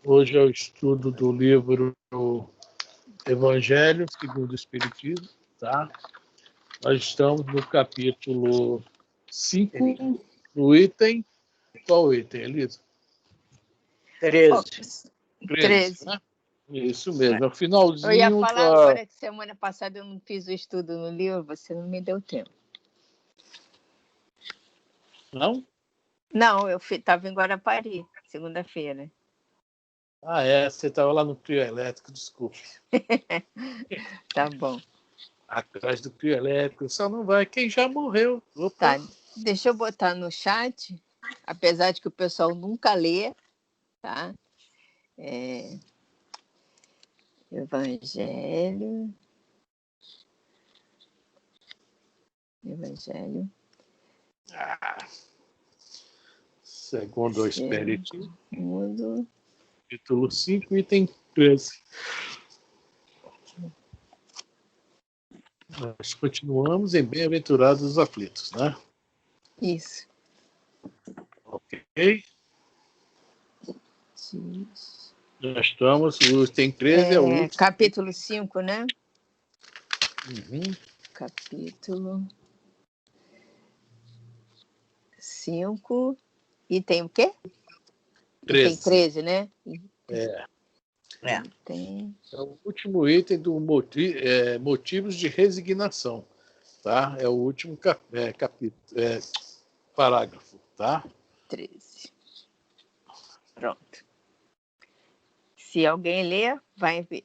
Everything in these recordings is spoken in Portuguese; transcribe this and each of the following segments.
Hoje é o estudo do livro Evangelho segundo o Espiritismo, tá? Nós estamos no capítulo 5, do item... Qual item, Elisa? 13. 13, né? Isso mesmo, é o Eu finalzinho. ia falar agora que semana passada eu não fiz o estudo no livro, você não me deu tempo. Não? Não, eu estava em Guarapari, segunda-feira. Ah, você estava lá no trio elétrico, desculpe. Tá bom. Atrás do trio elétrico, só não vai quem já morreu. Opa. Tá, deixa eu botar no chat, apesar de que o pessoal nunca lê, tá? Evangelho. Segundo o Espiritismo. Segundo. Capítulo 5, item 13. Nós continuamos em Bem-aventurados os aflitos, né? Isso. Ok. Já estamos, o item 13 é o último. Capítulo 5, né? Uhum. Capítulo 5. E tem o quê? 13. Tem 13, né? É. Tem... É o último item do motivos de resignação, tá? É o último capítulo, parágrafo, tá? 13. Pronto. Se alguém ler, vai ver.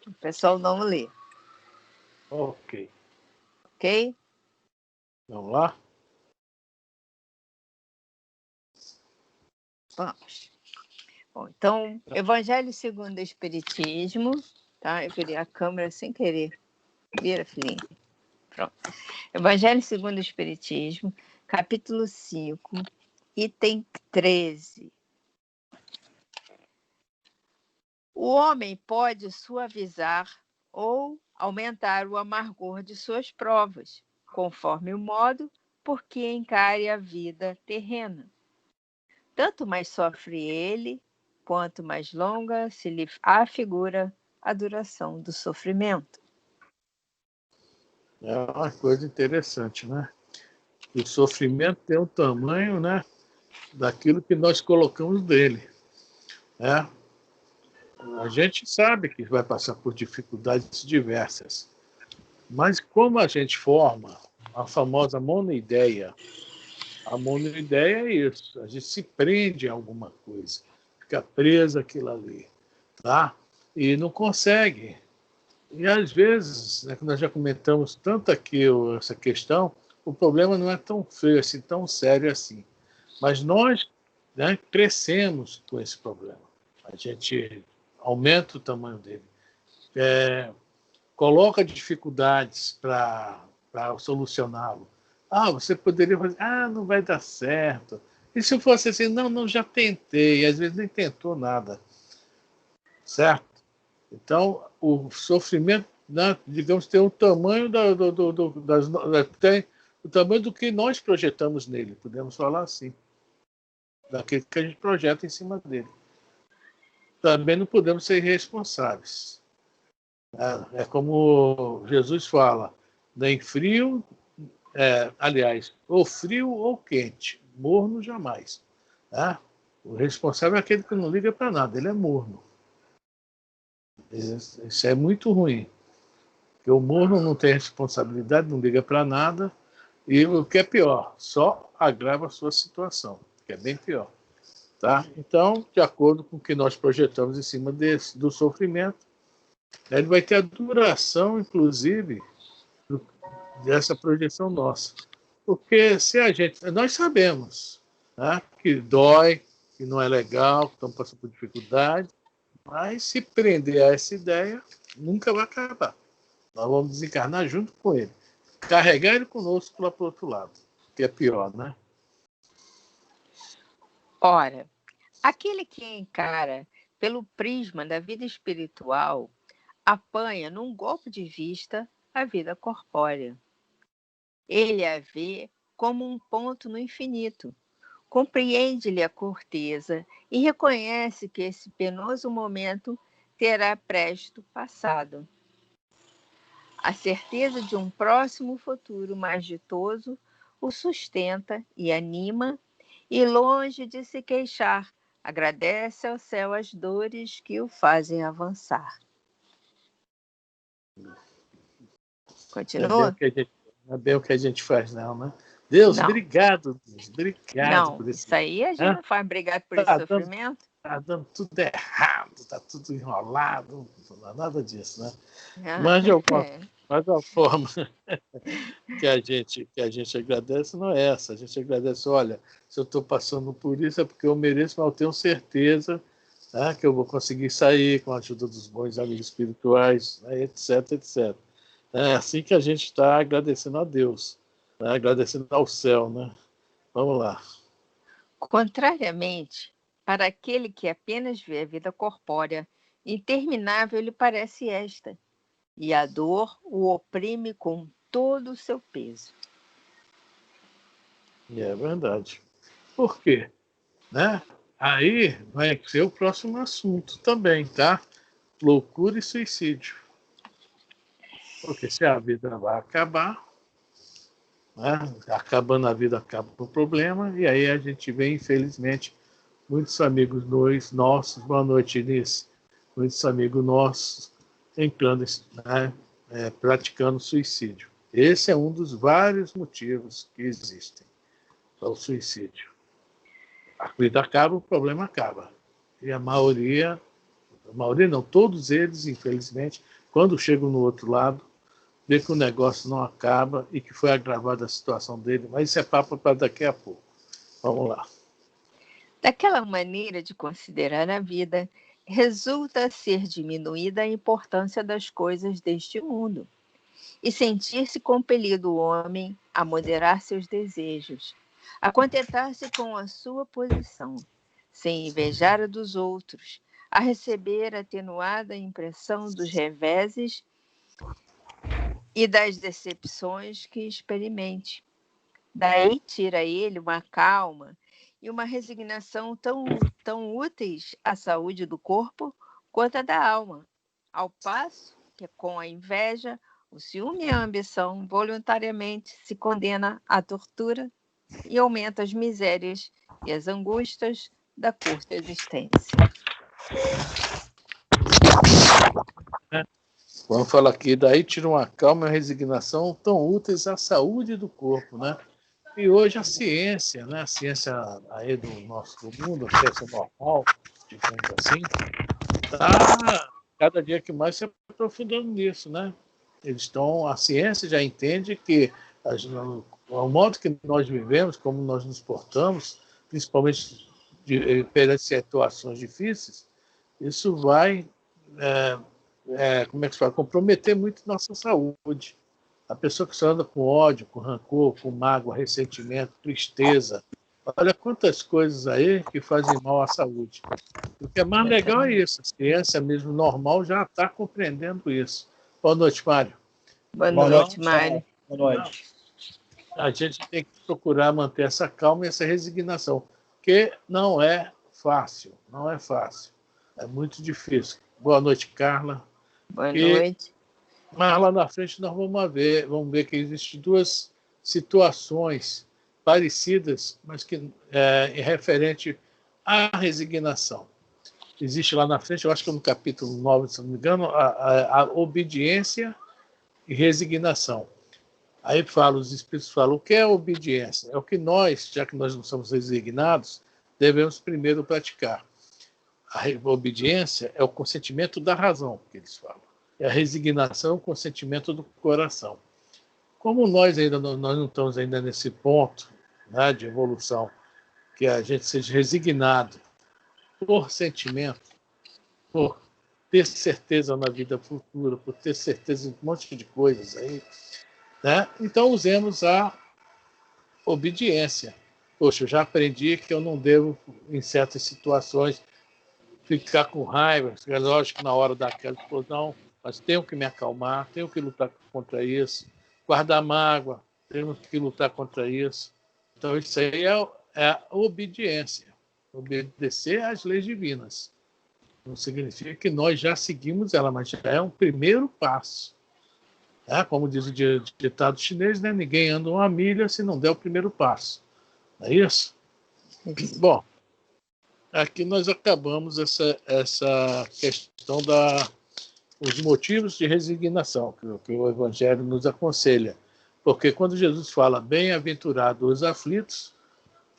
O pessoal não lê. Ok. Ok? Vamos lá? Vamos. Bom, então, Evangelho segundo o Espiritismo, tá? Eu virei a câmera sem querer. Vira, filhinha. Pronto. Evangelho segundo o Espiritismo, capítulo 5, item 13. O homem pode suavizar ou aumentar o amargor de suas provas, conforme o modo por que encare a vida terrena. Tanto mais sofre ele, quanto mais longa se lhe afigura a duração do sofrimento. É uma coisa interessante, né? O sofrimento tem o tamanho, né, daquilo que nós colocamos dele, né? A gente sabe que vai passar por dificuldades diversas, mas como a gente forma a famosa monoideia, a monoideia é isso, a gente se prende em alguma coisa, fica preso àquilo ali, tá? E não consegue. E às vezes, né, que nós já comentamos tanto aqui essa questão, o problema não é tão feio assim, tão sério assim. Mas nós, né, crescemos com esse problema. A gente aumenta o tamanho dele, coloca dificuldades para solucioná-lo. Ah, você poderia fazer, não vai dar certo. E se fosse assim, não, já tentei, e às vezes nem tentou nada, certo? Então, o sofrimento, né, digamos, tem o tamanho tem o tamanho do que nós projetamos nele, podemos falar assim, daquilo que a gente projeta em cima dele. Também não podemos ser irresponsáveis. É como Jesus fala, nem frio, aliás, ou frio ou quente, morno jamais. Tá? O responsável é aquele que não liga para nada, ele é morno. Isso é muito ruim. Porque o morno não tem responsabilidade, não liga para nada, e o que é pior, só agrava a sua situação, que é bem pior. Tá? Então, de acordo com o que nós projetamos em cima do sofrimento, ele vai ter a duração, inclusive, dessa projeção nossa. Porque se a gente... Nós sabemos, né, que dói, que não é legal, que estamos passando por dificuldade, mas se prender a essa ideia, nunca vai acabar. Nós vamos desencarnar junto com ele. Carregar ele conosco lá para o outro lado, que é pior, né? Ora, aquele que encara pelo prisma da vida espiritual apanha num golpe de vista a vida corpórea. Ele a vê como um ponto no infinito, compreende-lhe a corteza e reconhece que esse penoso momento terá presto passado. A certeza de um próximo futuro mais ditoso o sustenta e anima, e longe de se queixar, agradece ao céu as dores que o fazem avançar. Continua? Não é bem o que a gente faz, não, né? Deus, Não. Obrigado, Deus, obrigado Não, por esse. isso aí a gente não faz obrigado por esse sofrimento. Tá dando tudo errado, tá tudo enrolado, não é nada disso, né? Ah, Mas de alguma é. forma que a gente agradece não é essa. A gente agradece, olha, se eu estou passando por isso é porque eu mereço, mas eu tenho certeza, né, que eu vou conseguir sair com a ajuda dos bons amigos espirituais, né, etc, etc. É assim que a gente está agradecendo a Deus, né, agradecendo ao céu, né? Vamos lá. Contrariamente, para aquele que apenas vê a vida corpórea, interminável lhe parece esta, e a dor o oprime com todo o seu peso. É verdade. Por quê? Né? Aí vai ser o próximo assunto também, tá? Loucura e suicídio. Porque se a vida vai acabar, né? Acabando a vida, acaba o problema, e aí a gente vê, infelizmente, muitos amigos nossos, boa noite, Inês, muitos amigos nossos entrando, né? Praticando suicídio. Esse é um dos vários motivos que existem para o suicídio. A vida acaba, o problema acaba. E a maioria não, todos eles, infelizmente, quando chegam no outro lado, vê que o negócio não acaba e que foi agravada a situação dele, mas isso é papo para daqui a pouco. Vamos lá. Daquela maneira de considerar a vida, resulta ser diminuída a importância das coisas deste mundo, e sentir-se compelido o homem a moderar seus desejos, a contentar-se com a sua posição, sem invejar a dos outros, a receber a atenuada impressão dos reveses e das decepções que experimente. Daí tira ele uma calma e uma resignação tão úteis à saúde do corpo quanto à da alma, ao passo que, com a inveja, o ciúme e a ambição, voluntariamente se condena à tortura e aumenta as misérias e as angústias da curta existência. Vamos falar aqui, daí tira uma calma e uma resignação tão úteis à saúde do corpo, né? E hoje a ciência, né? A ciência aí do nosso mundo, a ciência normal, digamos assim, está cada dia que mais se aprofundando nisso, né? A ciência já entende que o modo que nós vivemos, como nós nos portamos, principalmente perante situações difíceis, isso vai, como é que se fala, comprometer muito nossa saúde. A pessoa que só anda com ódio, com rancor, com mágoa, ressentimento, tristeza, olha quantas coisas aí que fazem mal à saúde. O que é mais legal é isso, a ciência mesmo normal já está compreendendo isso. Boa noite, Mário. Boa noite, Mário. Boa noite. A gente tem que procurar manter essa calma e essa resignação, que não é fácil, não é fácil. É muito difícil. Boa noite, Carla. Boa noite. Mas lá na frente nós vamos ver que existem duas situações parecidas, mas que referente à resignação. Existe lá na frente, eu acho que é no capítulo 9, se não me engano, a obediência e resignação. Aí os espíritos falam, o que é a obediência? É o que nós, já que nós não somos resignados, devemos primeiro praticar. A obediência é o consentimento da razão, que eles falam. E a resignação é o consentimento do coração. Como nós não estamos ainda nesse ponto, né, de evolução, que a gente seja resignado por sentimento, por ter certeza na vida futura, por ter certeza em um monte de coisas aí, né? Então usemos a obediência. Poxa, eu já aprendi que eu não devo, em certas situações, ficar com raiva. É lógico que na hora daquela explosão, mas tenho que me acalmar, tenho que lutar contra isso. Guardar mágoa, temos que lutar contra isso. Então, isso aí é a obediência. Obedecer às leis divinas. Não significa que nós já seguimos ela, mas já é um primeiro passo. Como diz o ditado chinês, né? Ninguém anda uma milha se não der o primeiro passo. Não é isso? Bom, aqui nós acabamos essa questão os motivos de resignação que o Evangelho nos aconselha. Porque quando Jesus fala bem-aventurados os aflitos,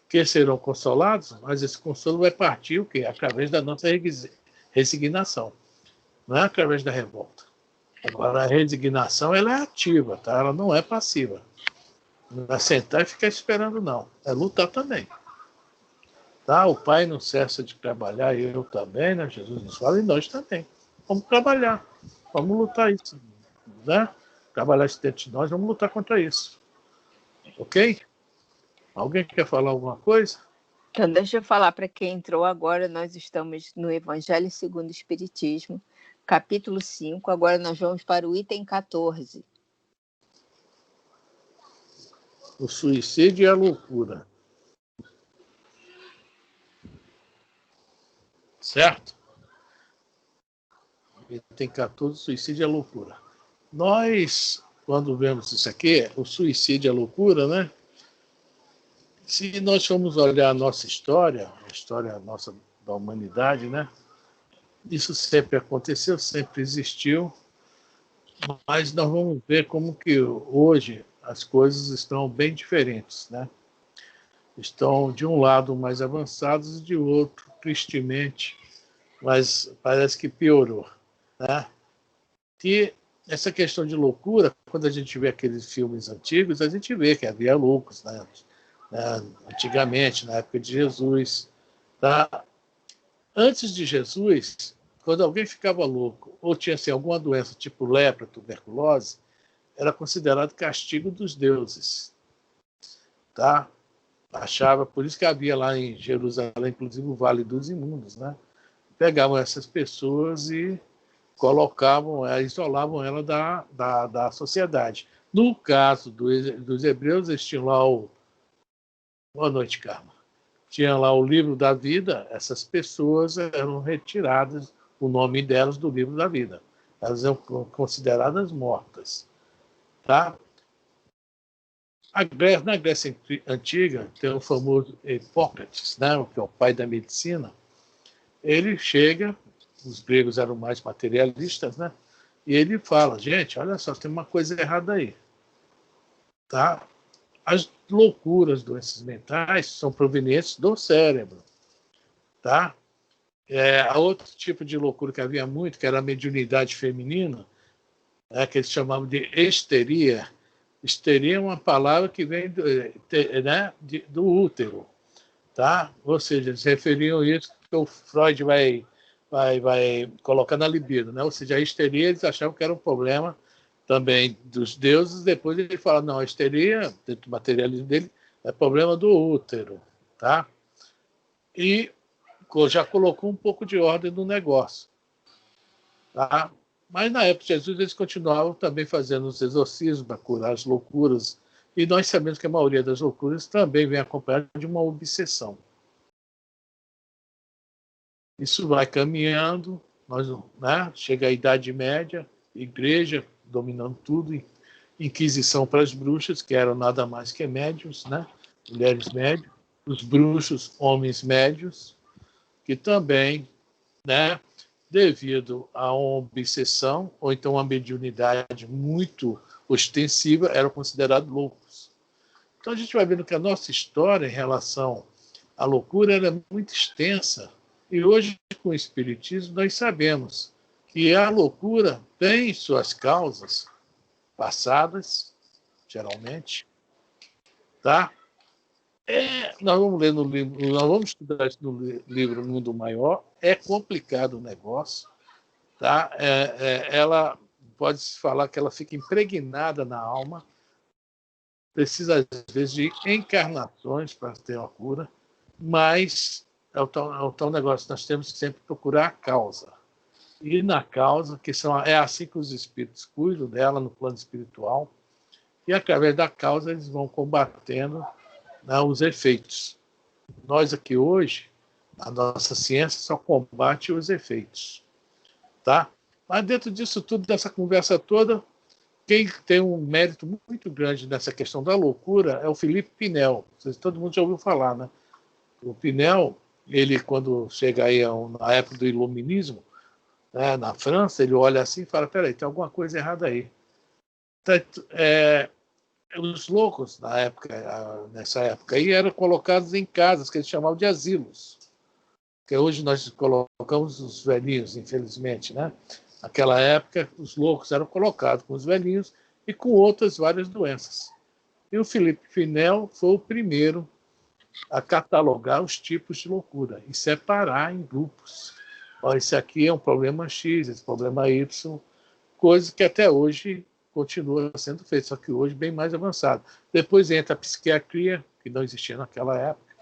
que serão consolados, mas esse consolo vai partir o quê? Através da nossa resignação, não é através da revolta. Agora, a resignação ela é ativa, tá? Ela não é passiva. Não é sentar e ficar esperando, não. É lutar também. Tá? O Pai não cessa de trabalhar, e eu também, né? Jesus nos fala, e nós também. Vamos trabalhar, vamos lutar isso, né? Trabalhar isso dentro de nós, vamos lutar contra isso. Ok? Alguém quer falar alguma coisa? Então, deixa eu falar para quem entrou agora. Nós estamos no Evangelho segundo o Espiritismo, capítulo 5. Agora nós vamos para o item 14. O suicídio e a loucura. Certo? Item 14, suicídio e a loucura. Nós, quando vemos isso aqui, o suicídio e a loucura, né? Se nós formos olhar a nossa história, a história nossa da humanidade, né? Isso sempre aconteceu, sempre existiu, mas nós vamos ver como que hoje as coisas estão bem diferentes, né? Estão de um lado mais avançados e de outro, tristemente, mas parece que piorou, né? Que essa questão de loucura, quando a gente vê aqueles filmes antigos, a gente vê que havia loucos, né? Antigamente, na época de Jesus. Tá? Antes de Jesus, quando alguém ficava louco ou tinha assim, alguma doença tipo lepra, tuberculose, era considerado castigo dos deuses. Tá? Achava, por isso que havia lá em Jerusalém, inclusive o Vale dos Imundos, né? Pegavam essas pessoas e colocavam, isolavam ela da sociedade. No caso dos hebreus, eles tinham lá Boa noite, Carla. Tinha lá o livro da vida, essas pessoas eram retiradas, o nome delas do livro da vida. Elas eram consideradas mortas. Tá? Na Grécia Antiga, tem o famoso Hipócrates, né, que é o pai da medicina. Ele chega, os gregos eram mais materialistas, né, e ele fala, gente, olha só, tem uma coisa errada aí. Tá? As loucuras, doenças mentais, são provenientes do cérebro. Tá? Há outro tipo de loucura que havia muito, que era a mediunidade feminina, que eles chamavam de histeria. Histeria é uma palavra que vem do útero. Tá? Ou seja, eles referiam isso que o Freud vai colocar na libido. Né? Ou seja, a histeria eles achavam que era um problema também dos deuses. Depois ele fala, não, a histeria, dentro do materialismo dele, é problema do útero. Tá? E já colocou um pouco de ordem no negócio. Tá? Mas na época de Jesus eles continuavam também fazendo os exorcismos para curar as loucuras. E nós sabemos que a maioria das loucuras também vem acompanhada de uma obsessão. Isso vai caminhando, chega a Idade Média, igreja dominando tudo, inquisição para as bruxas, que eram nada mais que médios, né? Mulheres médias, os bruxos, homens médios, que também, né, devido a uma obsessão ou então uma mediunidade muito ostensiva, eram considerados loucos. Então a gente vai vendo que a nossa história em relação à loucura era muito extensa. E hoje, com o Espiritismo, nós sabemos que a loucura tem suas causas passadas, geralmente, tá? Nós vamos ler no livro, nós vamos estudar isso no livro Mundo Maior. É complicado o negócio, tá? Ela pode-se falar que ela fica impregnada na alma, precisa às vezes de encarnações para ter uma cura, mas é o tal negócio, nós temos que sempre procurar a causa. E na causa, é assim que os espíritos cuidam dela no plano espiritual, e através da causa eles vão combatendo, né, os efeitos. Nós aqui hoje, a nossa ciência só combate os efeitos, tá? Mas dentro disso tudo, dessa conversa toda, quem tem um mérito muito grande nessa questão da loucura é o Felipe Pinel. Todo mundo já ouviu falar, né? O Pinel, ele quando chega aí na época do iluminismo, né, na França, ele olha assim e fala, peraí, tem alguma coisa errada aí. Os loucos, nessa época aí, eram colocados em casas que eles chamavam de asilos. Que hoje nós colocamos os velhinhos, infelizmente, né? Naquela época, os loucos eram colocados com os velhinhos e com outras várias doenças. E o Felipe Pinel foi o primeiro a catalogar os tipos de loucura e separar em grupos. Ó, esse aqui é um problema X, esse problema Y, coisa que até hoje continua sendo feita, só que hoje bem mais avançado. Depois entra a psiquiatria, que não existia naquela época.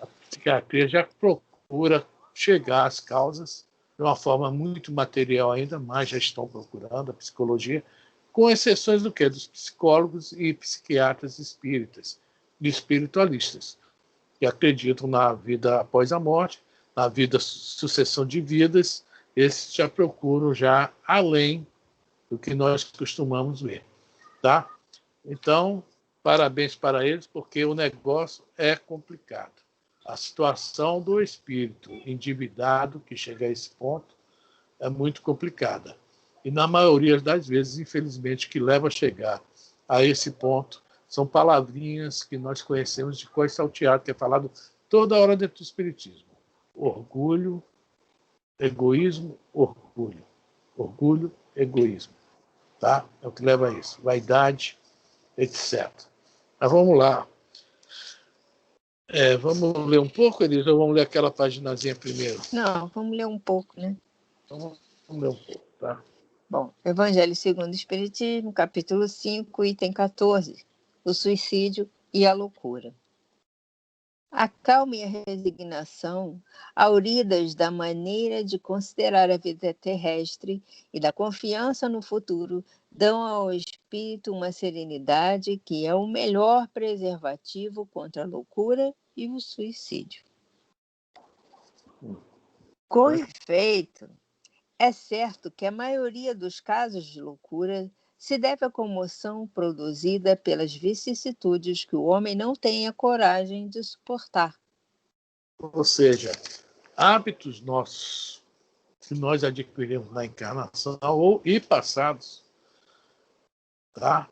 A psiquiatria já procura chegar às causas de uma forma muito material ainda, mas já estão procurando a psicologia, com exceções do quê? Dos psicólogos e psiquiatras espíritas e espiritualistas, que acreditam na vida após a morte, na vida, sucessão de vidas. Esses já procuram já além do que nós costumamos ver, tá? Então, parabéns para eles, porque o negócio é complicado. A situação do espírito endividado, que chega a esse ponto, é muito complicada. E na maioria das vezes, infelizmente, que leva a chegar a esse ponto, são palavrinhas que nós conhecemos de cor salteado, que é falado toda hora dentro do espiritismo. Orgulho, egoísmo, orgulho. Orgulho, egoísmo. Tá? É o que leva a isso. Vaidade, etc. Mas vamos lá. Vamos ler um pouco, Elisa, ou vamos ler aquela paginazinha primeiro? Não, vamos ler um pouco, né? Então, vamos ler um pouco, tá? Bom, Evangelho segundo o Espiritismo, capítulo 5, item 14. O suicídio e a loucura. A calma e a resignação, auridas da maneira de considerar a vida terrestre e da confiança no futuro, dão ao espírito uma serenidade que é o melhor preservativo contra a loucura e o suicídio. Com efeito, é certo que a maioria dos casos de loucura se deve à comoção produzida pelas vicissitudes que o homem não tem a coragem de suportar. Ou seja, hábitos nossos que nós adquirimos na encarnação e passados, tá?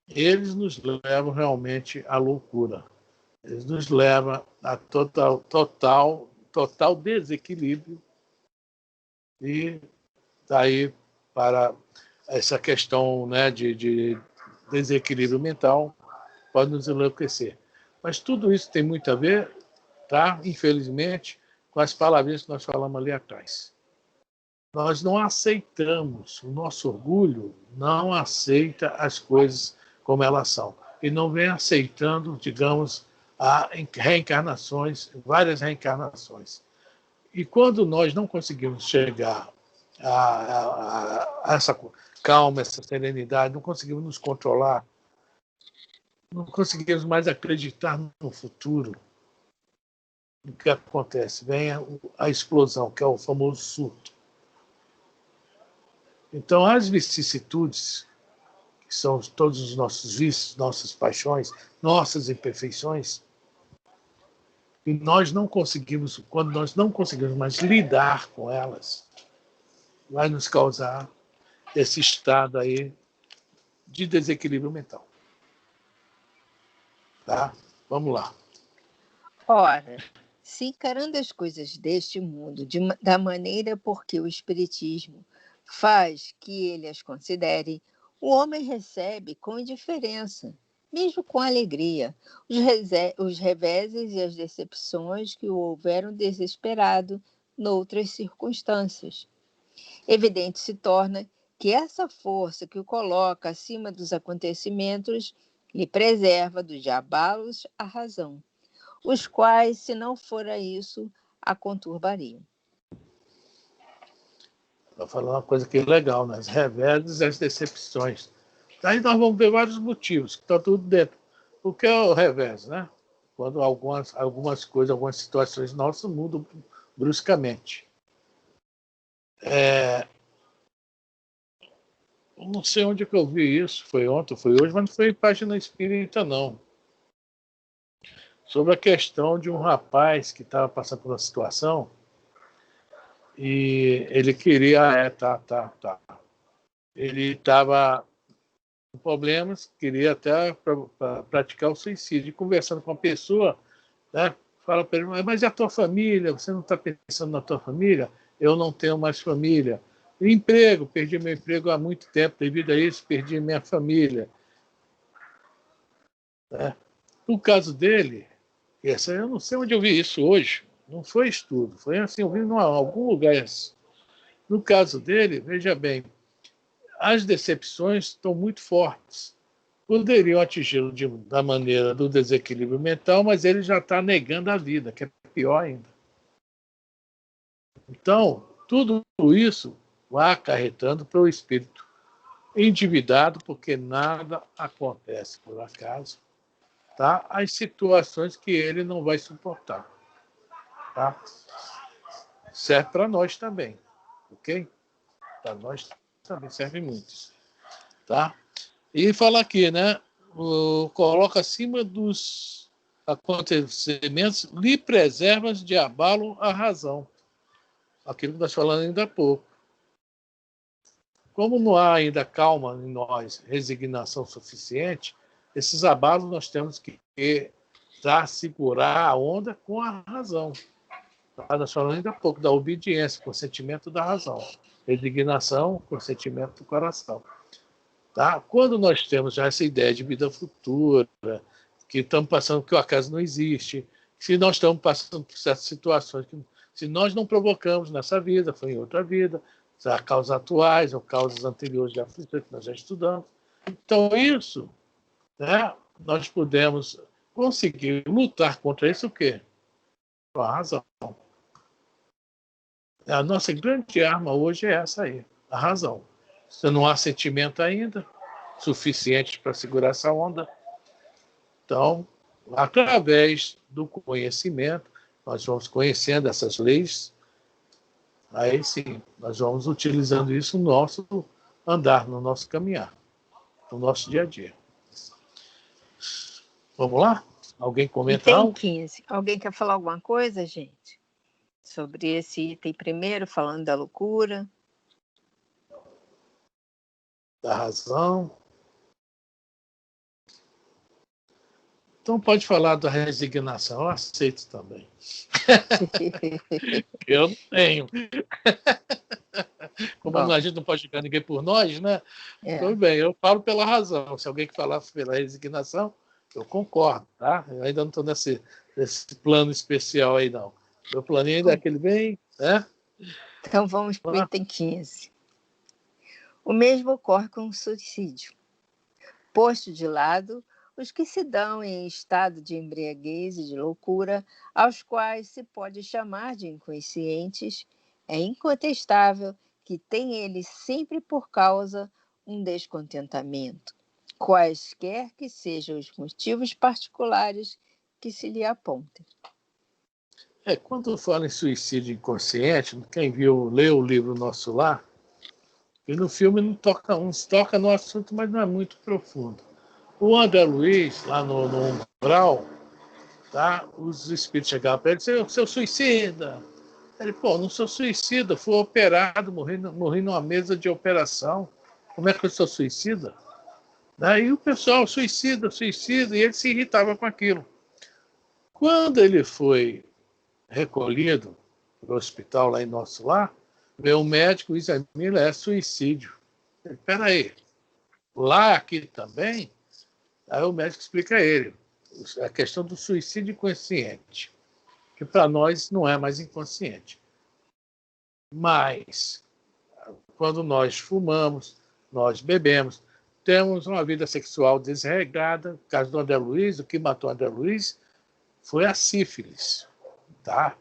Eles nos levam realmente à loucura. Eles nos levam a total desequilíbrio e daí para essa questão, né, de desequilíbrio mental pode nos enlouquecer. Mas tudo isso tem muito a ver, tá? Infelizmente, com as palavrinhas que nós falamos ali atrás. Nós não aceitamos, o nosso orgulho não aceita as coisas como elas são. E não vem aceitando, digamos, várias reencarnações. E quando nós não conseguimos chegar a essa calma, essa serenidade, não conseguimos nos controlar, não conseguimos mais acreditar no futuro, o que acontece? Vem a explosão, que é o famoso surto. Então, as vicissitudes, que são todos os nossos vícios, nossas paixões, nossas imperfeições, e nós não conseguimos, quando nós não conseguimos mais lidar com elas, vai nos causar esse estado aí de desequilíbrio mental. Tá? Vamos lá. Ora, se encarando as coisas deste mundo da maneira por que o Espiritismo faz que ele as considere, o homem recebe com indiferença, mesmo com alegria, os reveses e as decepções que o houveram desesperado noutras circunstâncias. Evidente se torna que essa força que o coloca acima dos acontecimentos lhe preserva dos abalos à razão, os quais, se não fora isso, a conturbariam. Vou falar uma coisa que é legal, né? As reveses e as decepções. Aí nós vamos ver vários motivos, que está tudo dentro. O que é o revés, né? quando algumas coisas, algumas situações nossas mudam bruscamente. Não sei onde que eu vi isso, foi ontem, foi hoje, mas não foi em página espírita, não. Sobre a questão de um rapaz que estava passando por uma situação e ele queria... tá. Ele estava com problemas, queria até praticar o suicídio. E conversando com a pessoa, né, fala para ele, mas e a tua família? Você não está pensando na tua família? Eu não tenho mais família. Emprego, perdi meu emprego há muito tempo, devido a isso, perdi minha família. Né? No caso dele, eu não sei onde eu vi isso hoje, não foi estudo, foi assim, eu vi em algum lugar. No caso dele, veja bem, as decepções estão muito fortes. Poderiam atingi-lo da maneira do desequilíbrio mental, mas ele já está negando a vida, que é pior ainda. Então, tudo isso vai acarretando para o espírito endividado, porque nada acontece por acaso, tá? As situações que ele não vai suportar, tá? Serve para nós também, ok? Para nós também serve muito, tá? E fala aqui, né? Coloca acima dos acontecimentos, lhe preservas de abalo a razão. Aquilo que nós falamos ainda há pouco. Como não há ainda calma em nós, resignação suficiente, esses abalos nós temos que segurar a onda com a razão. Nós falamos ainda há pouco da obediência, consentimento da razão. Resignação, consentimento do coração. Tá? Quando nós temos já essa ideia de vida futura, que estamos passando que o acaso não existe, se nós estamos passando por certas situações que se nós não provocamos nessa vida, foi em outra vida, há causas atuais ou causas anteriores de aflição que nós já estudamos. Então, isso, né, nós podemos conseguir lutar contra isso o quê? Com a razão. A nossa grande arma hoje é essa aí, a razão. Se não há sentimento ainda suficiente para segurar essa onda, então, através do conhecimento, nós vamos conhecendo essas leis, aí sim, nós vamos utilizando isso no nosso andar, no nosso caminhar, no nosso dia a dia. Vamos lá? Alguém comenta Item algo? 15. Alguém quer falar alguma coisa, gente? Sobre esse item primeiro, falando da loucura. Da razão. Então pode falar da resignação, eu aceito também. Eu não tenho. Como Bom, a gente não pode julgar ninguém por nós, né? é. Tudo bem, eu falo pela razão. Se alguém que falar pela resignação, eu concordo, tá? Eu ainda não estou nesse plano especial aí, não. Meu planinho ainda é aquele bem, né? Então vamos para o item 15. O mesmo ocorre com o suicídio. Posto de lado os que se dão em estado de embriaguez e de loucura, aos quais se pode chamar de inconscientes, é incontestável que tem eles sempre por causa um descontentamento, quaisquer que sejam os motivos particulares que se lhe apontem. Quando fala em suicídio inconsciente, quem leu o livro Nosso Lar, e no filme não toca no assunto, mas não é muito profundo. O André Luiz, lá no Umbral, tá? Os espíritos chegavam para ele e diziam, seu suicida. Ele, não sou suicida, fui operado, morri numa mesa de operação. Como é que eu sou suicida? Daí o pessoal, suicida, e ele se irritava com aquilo. Quando ele foi recolhido para o hospital lá em Nosso Lar, veio um médico e examina, é suicídio. Espera aí, lá aqui também? Aí o médico explica a ele a questão do suicídio inconsciente, que para nós não é mais inconsciente. Mas, quando nós fumamos, nós bebemos, temos uma vida sexual desregrada. No caso do André Luiz, o que matou o André Luiz foi a sífilis, tá?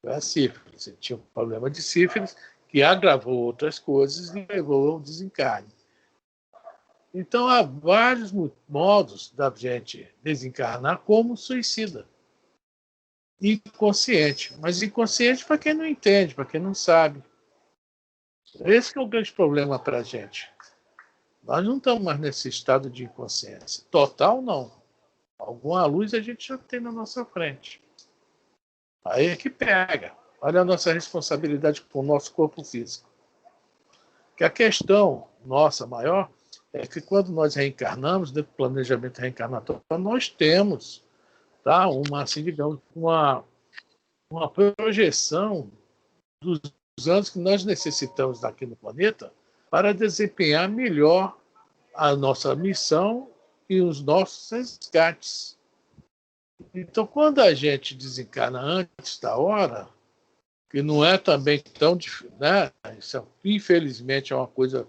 Foi a sífilis. Ele tinha um problema de sífilis que agravou outras coisas e levou ao desencarne. Então, há vários modos da gente desencarnar como suicida. Inconsciente. Mas inconsciente para quem não entende, para quem não sabe. Esse que é o grande problema para a gente. Nós não estamos mais nesse estado de inconsciência. Total, não. Alguma luz a gente já tem na nossa frente. Aí é que pega. Olha a nossa responsabilidade com o nosso corpo físico. Que a questão nossa maior é que quando nós reencarnamos, dentro do planejamento reencarnatório, nós temos, tá, uma, assim, digamos, uma projeção dos anos que nós necessitamos aqui no planeta para desempenhar melhor a nossa missão e os nossos resgates. Então, quando a gente desencarna antes da hora, que não é também tão difícil, né? Isso, infelizmente, é uma coisa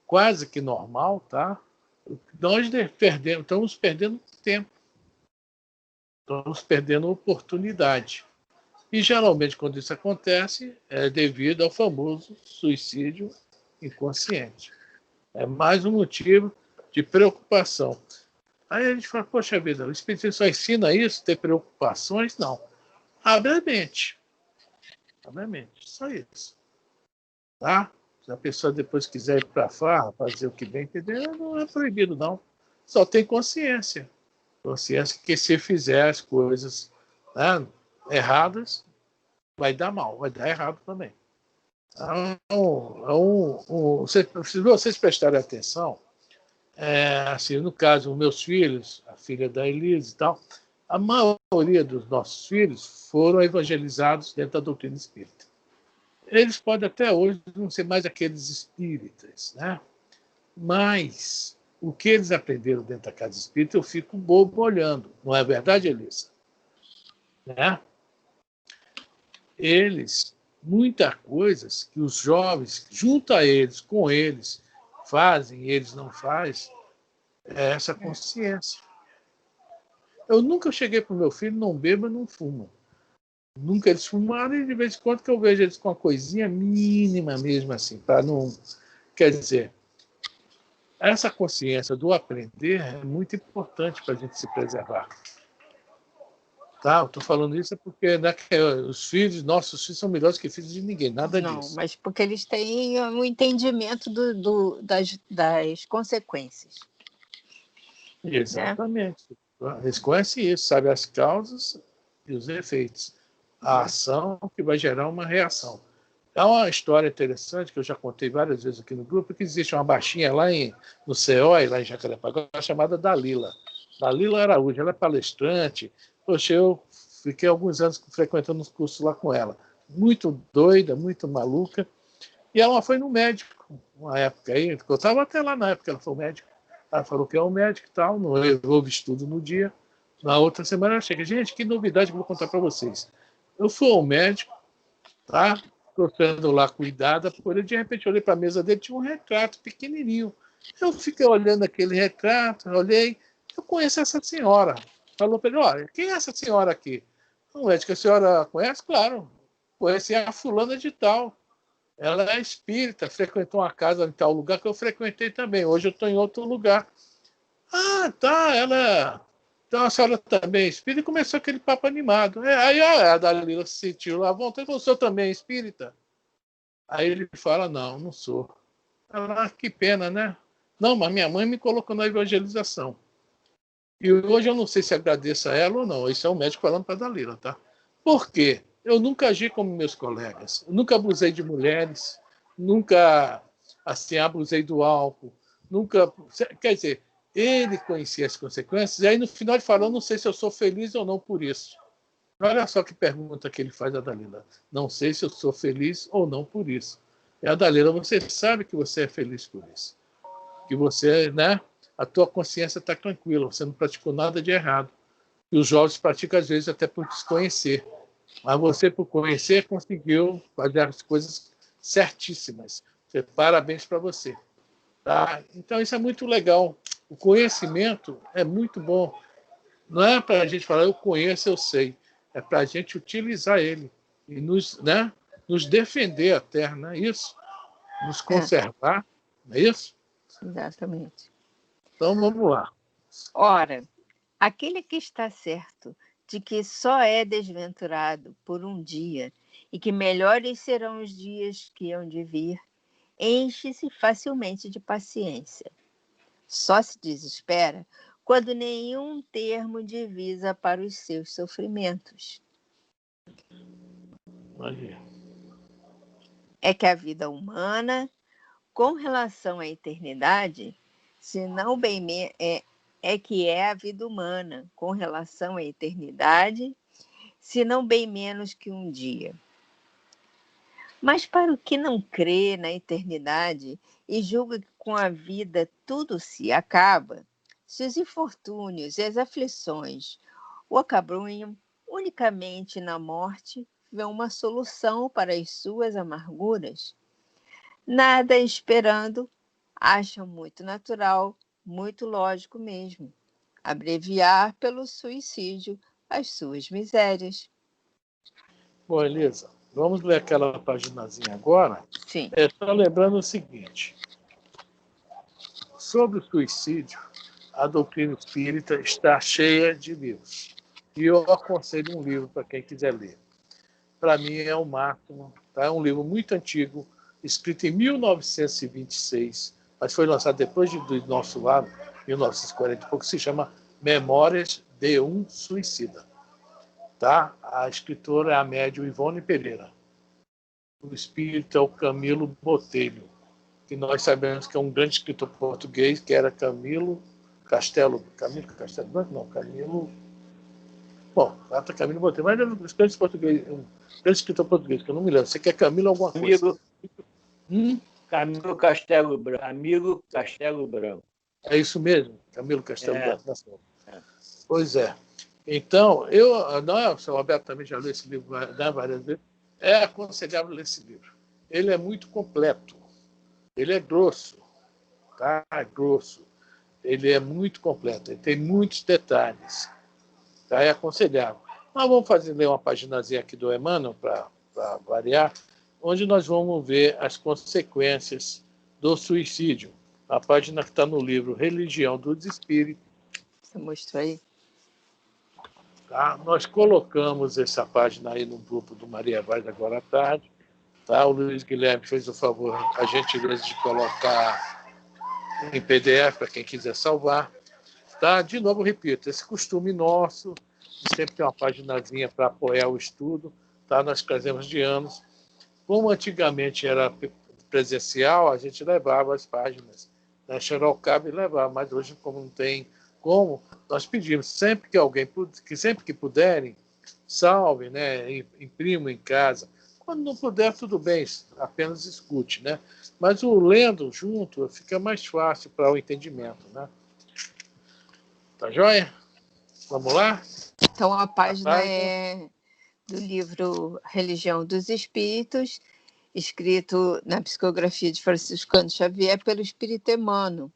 quase que normal, tá? Nós estamos perdendo tempo, estamos perdendo oportunidade. E, geralmente, quando isso acontece, é devido ao famoso suicídio inconsciente. É mais um motivo de preocupação. Aí a gente fala, poxa vida, o Espiritismo só ensina isso, ter preocupações? Não. Abre a mente. Abre a mente, só isso. Tá? Se a pessoa depois quiser ir para farra, fazer o que bem entender, não é proibido, não. Só tem consciência. Consciência que se fizer as coisas, né, erradas, vai dar mal, vai dar errado também. Se vocês prestarem atenção, assim, no caso, os meus filhos, a filha da Elise e tal, a maioria dos nossos filhos foram evangelizados dentro da doutrina espírita. Eles podem até hoje não ser mais aqueles espíritas, né? Mas o que eles aprenderam dentro da casa espírita, eu fico bobo olhando. Não é verdade, Elisa? Né? Eles, muitas coisas que os jovens, junto a eles, com eles, fazem e eles não fazem, é essa consciência. Eu nunca cheguei para o meu filho, não beba, não fuma. Nunca eles fumaram e de vez em quando que eu vejo eles com uma coisinha mínima mesmo assim, para não... Quer dizer, essa consciência do aprender é muito importante para a gente se preservar. Tá? Eu estou falando isso porque, né, os filhos, nossos filhos são melhores que filhos de ninguém, nada Não, disso. mas porque eles têm um entendimento das consequências. Exatamente. Né? Eles conhecem isso, sabem as causas e os efeitos. A ação que vai gerar uma reação. Há uma história interessante que eu já contei várias vezes aqui no grupo, que existe uma baixinha lá no CEOI, lá em Jacarepaguá, chamada Dalila. Dalila Araújo, ela é palestrante. Poxa, eu fiquei alguns anos frequentando os cursos lá com ela. Muito doida, muito maluca. E ela foi no médico, uma época aí, eu estava até lá na época, ela foi médico. Ela falou que é um médico e tal, não houve estudo no dia. Na outra semana ela chega, gente, que novidade que eu vou contar para vocês. Eu fui ao médico, tá? Estou sendo lá cuidada, por de repente eu olhei para a mesa dele, tinha um retrato pequenininho. Eu fiquei olhando aquele retrato, olhei, eu conheço essa senhora. Falou para ele, olha, quem é essa senhora aqui? O médico, a senhora conhece? Claro, conhece a fulana de tal. Ela é espírita, frequentou uma casa em tal lugar que eu frequentei também. Hoje eu estou em outro lugar. Ah, tá, ela... Então a senhora também é espírita, e começou aquele papo animado. Aí a Dalila se sentiu lá à vontade, falou, o senhor também é espírita? Aí ele fala, não, não sou. Ela, que pena, né? Não, mas minha mãe me colocou na evangelização. E hoje eu não sei se agradeço a ela ou não. Isso é um médico falando para a Dalila, tá? Por quê? Eu nunca agi como meus colegas. Eu nunca abusei de mulheres, nunca assim, abusei do álcool, nunca... Quer dizer, ele conhecia as consequências, e aí no final ele falou, não sei se eu sou feliz ou não por isso. Olha só que pergunta que ele faz a Dalila. Não sei se eu sou feliz ou não por isso. E a Dalila, você sabe que você é feliz por isso. Que você, né? A tua consciência está tranquila, você não praticou nada de errado. E os jovens praticam, às vezes, até por desconhecer. Mas você, por conhecer, conseguiu fazer as coisas certíssimas. Parabéns para você. Tá? Então, isso é muito legal. O conhecimento é muito bom. Não é para a gente falar, eu conheço, eu sei. É para a gente utilizar ele e nos defender até, não é isso? Nos conservar, não é isso? Exatamente. Então, vamos lá. Ora, aquele que está certo de que só é desventurado por um dia e que melhores serão os dias que hão de vir, enche-se facilmente de paciência. Só se desespera quando nenhum termo divisa para os seus sofrimentos. Aí. É que a vida humana, com relação à eternidade, se não bem é que é a vida humana, com relação à eternidade, se não bem menos que um dia. Mas para o que não crê na eternidade e julga que com a vida tudo se acaba, se os infortúnios e as aflições o acabrunham, unicamente na morte vê uma solução para as suas amarguras. Nada esperando, acha muito natural, muito lógico mesmo, abreviar pelo suicídio as suas misérias. Bom, Elisa, vamos ler aquela paginazinha agora. Sim. Só lembrando o seguinte. Sobre o suicídio, a doutrina espírita está cheia de livros. E eu aconselho um livro para quem quiser ler. Para mim é o máximo. Tá? É um livro muito antigo, escrito em 1926, mas foi lançado depois do nosso lado, 1940 e pouco, se chama Memórias de um Suicida. Tá? A escritora é a médium Ivone Pereira. O espírito é o Camilo Botelho, que nós sabemos que é um grande escritor português, que era Camilo Castelo Branco, não, Camilo... Bom, lá está Camilo Botelho, mas é um grande português, um grande escritor português, que eu não me lembro. Você quer Camilo alguma coisa? Camilo Castelo Branco. Amigo Castelo Branco. É isso mesmo, Camilo Castelo Branco. Pois é. Então, o seu Roberto também já leu esse livro várias vezes, é aconselhável ler esse livro. Ele é muito completo, ele é grosso, tá? É grosso. Ele é muito completo, ele tem muitos detalhes, tá? É aconselhável. Nós vamos ler uma paginazinha aqui do Emmanuel, para variar, onde nós vamos ver as consequências do suicídio. A página que está no livro Religião dos Espíritos. Você mostrou aí? Tá? Nós colocamos essa página aí no grupo do Maria Vaz agora à tarde. Tá? O Luiz Guilherme fez o favor, a gentileza de colocar em PDF para quem quiser salvar. Tá? De novo, repito, esse costume nosso de sempre ter uma paginazinha para apoiar o estudo, tá? Nós trazemos de anos. Como antigamente era presencial, a gente levava as páginas na Xerocab e levava, mas hoje, como não tem como, nós pedimos sempre que puderem, salve, né? Imprimam em casa. Quando não puder, tudo bem, apenas escute, né? Mas o lendo junto fica mais fácil para o entendimento, né? Tá joia? Vamos lá? Então, a página é do livro Religião dos Espíritos, escrito na psicografia de Franciscano Xavier pelo Espírito Emmanuel.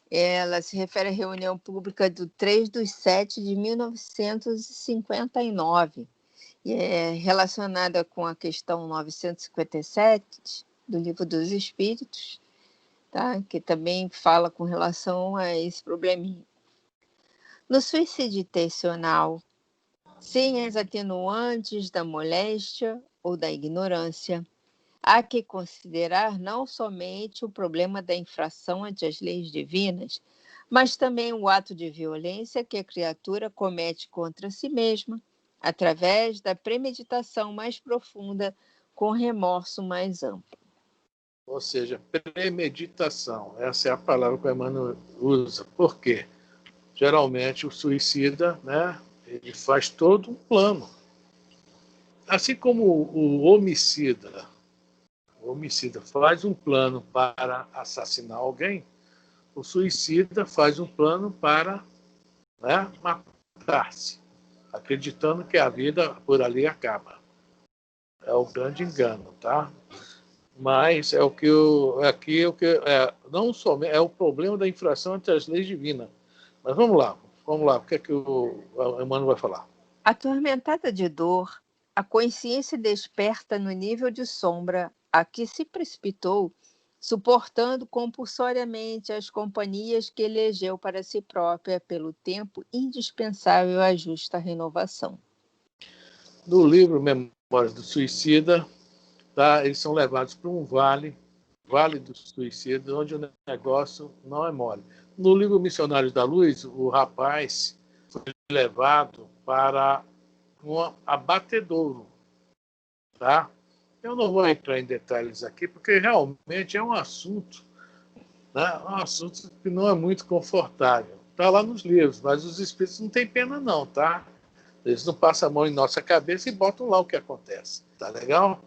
Ela se refere à reunião pública do 3/7/1959 e é relacionada com a questão 957 do Livro dos Espíritos, tá? Que também fala com relação a esse probleminha. No suicídio intencional, sem as atenuantes da moléstia ou da ignorância, há que considerar não somente o problema da infração ante as leis divinas, mas também o ato de violência que a criatura comete contra si mesma, através da premeditação mais profunda, com remorso mais amplo. Ou seja, premeditação. Essa é a palavra que o Emmanuel usa. Por quê? Geralmente o suicida, né, ele faz todo um plano. Assim como o homicida faz um plano para assassinar alguém, o suicida faz um plano para, né, matar-se, acreditando que a vida por ali acaba. É o grande engano, tá? Mas é o que não somente é o problema da infração entre as leis divinas. Mas vamos lá. O que é que o Emmanuel vai falar? Atormentada de dor, a consciência desperta no nível de sombra a que se precipitou suportando compulsoriamente as companhias que elegeu para si própria pelo tempo indispensável à justa renovação. No livro Memórias do Suicida, tá, eles são levados para um Vale do Suicida, onde o negócio não é mole. No livro Missionários da Luz, o rapaz foi levado para um abatedouro, tá? Eu não vou entrar em detalhes aqui, porque realmente é um assunto, né? Um assunto que não é muito confortável. Está lá nos livros, mas os espíritos não têm pena não, tá? Eles não passam a mão em nossa cabeça e botam lá o que acontece. Tá legal?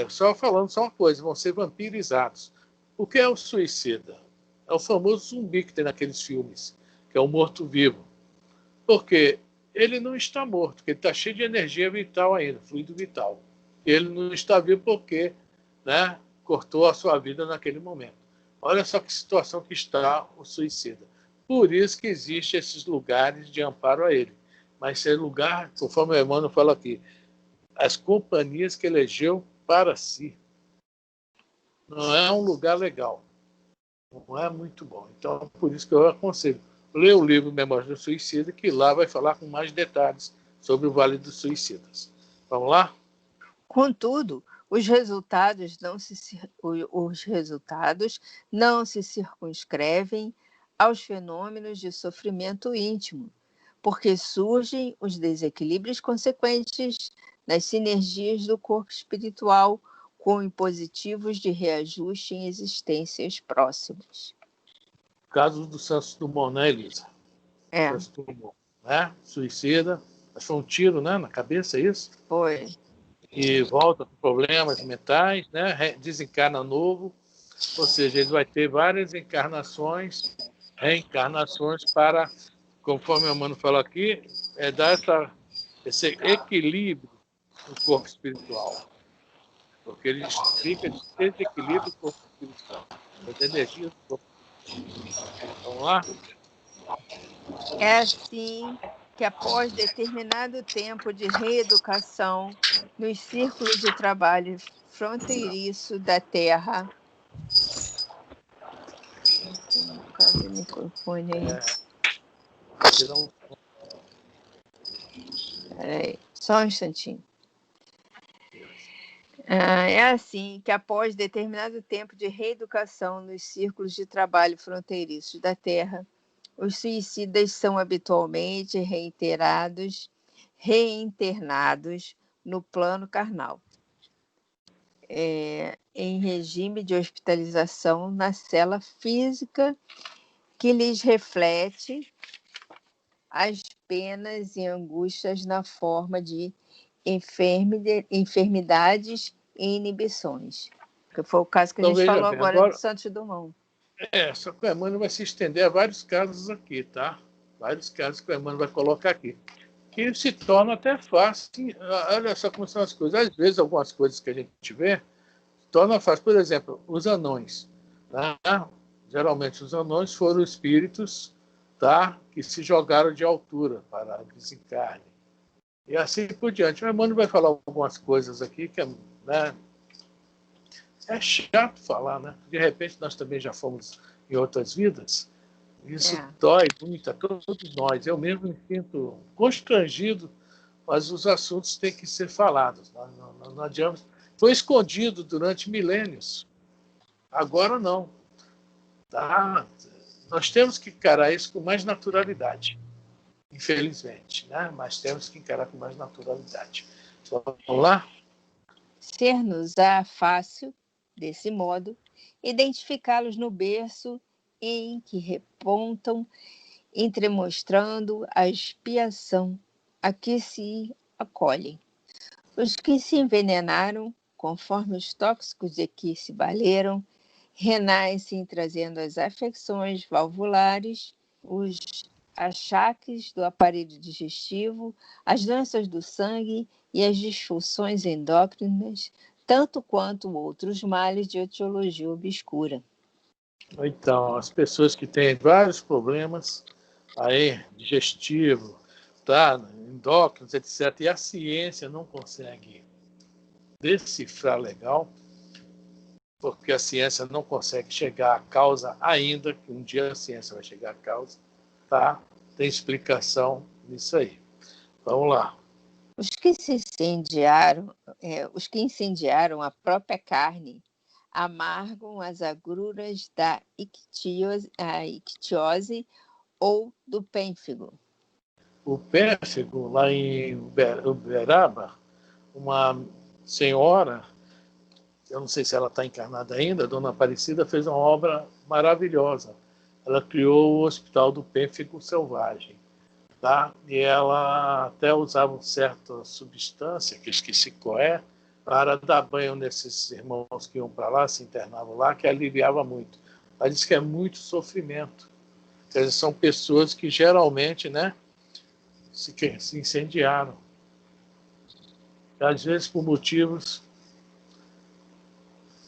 Só falando só uma coisa, vão ser vampirizados. O que é o suicida? É o famoso zumbi que tem naqueles filmes, que é o morto-vivo. Porque ele não está morto, porque ele está cheio de energia vital ainda, fluido vital. Ele não está vivo porque, né, cortou a sua vida naquele momento. Olha só que situação que está o suicida. Por isso que existem esses lugares de amparo a ele. Mas esse lugar, conforme o Emmanuel fala aqui, as companhias que elegeu para si. Não é um lugar legal. Não é muito bom. Então, por isso que eu aconselho. Lê o livro Memórias do Suicida, que lá vai falar com mais detalhes sobre o Vale dos Suicidas. Vamos lá? Contudo, os resultados não se circunscrevem aos fenômenos de sofrimento íntimo, porque surgem os desequilíbrios consequentes nas sinergias do corpo espiritual com impositivos de reajuste em existências próximas. Caso do Santos Dumont, né, Elisa? É. Santos Dumont, né? Suicida. Acho que foi um tiro, né, na cabeça, é isso? Foi. E volta com problemas mentais, né? Desencarna novo. Ou seja, ele vai ter várias encarnações, reencarnações para, conforme o Mano falou aqui, dar esse equilíbrio no corpo espiritual. Porque ele explica de desequilíbrio do corpo espiritual, das energias do corpo espiritual. Vamos lá? É assim que, após determinado tempo de reeducação nos círculos de trabalho fronteiriço da Terra. Cadê o microfone aí? Peraí, só um instantinho. É assim que, após determinado tempo de reeducação nos círculos de trabalho fronteiriços da Terra, os suicidas são habitualmente reinternados no plano carnal, em regime de hospitalização na cela física que lhes reflete as penas e angústias na forma de enfermidades e inibições. Que foi o caso que a gente falou bem, agora do Santos Dumont. Só que o Emmanuel vai se estender a vários casos aqui, tá? Vários casos que o Emmanuel vai colocar aqui. Que se torna até fácil. Olha só como são as coisas. Às vezes, algumas coisas que a gente vê, torna fácil. Por exemplo, os anões. Né? Geralmente, os anões foram espíritos, tá? Que se jogaram de altura para desencarne. E assim por diante. O Emmanuel vai falar algumas coisas aqui que né, é chato falar, né? De repente, nós também já fomos em outras vidas. Isso dói muito a todos nós. Eu mesmo me sinto constrangido, mas os assuntos têm que ser falados. Não adianta. Foi escondido durante milênios. Agora não. Tá? Nós temos que encarar isso com mais naturalidade. Infelizmente, né? Mas temos que encarar com mais naturalidade. Vamos lá? Ser-nos-á fácil, desse modo, identificá-los no berço em que repontam, entremostrando a expiação a que se acolhem. Os que se envenenaram, conforme os tóxicos de que se valeram, renascem trazendo as afecções valvulares, os achaques do aparelho digestivo, as doenças do sangue e as disfunções endócrinas, tanto quanto outros males de etiologia obscura. Então, as pessoas que têm vários problemas aí, digestivo, tá, endócrinos, etc., e a ciência não consegue decifrar legal, porque a ciência não consegue chegar à causa ainda, que um dia a ciência vai chegar à causa, tá? Tem explicação nisso aí. Vamos lá. Os que incendiaram a própria carne amargam as agruras da ictiose ou do pênfigo. O pênfigo, lá em Uberaba, uma senhora, eu não sei se ela está encarnada ainda, a Dona Aparecida fez uma obra maravilhosa. Ela criou o Hospital do Pênfigo Selvagem. Tá? E ela até usava uma certa substância, que eu esqueci qual é, para dar banho nesses irmãos que iam para lá, se internavam lá, que aliviava muito. Ela disse que é muito sofrimento. Quer dizer, são pessoas que geralmente, né, se incendiaram. Às vezes por motivos.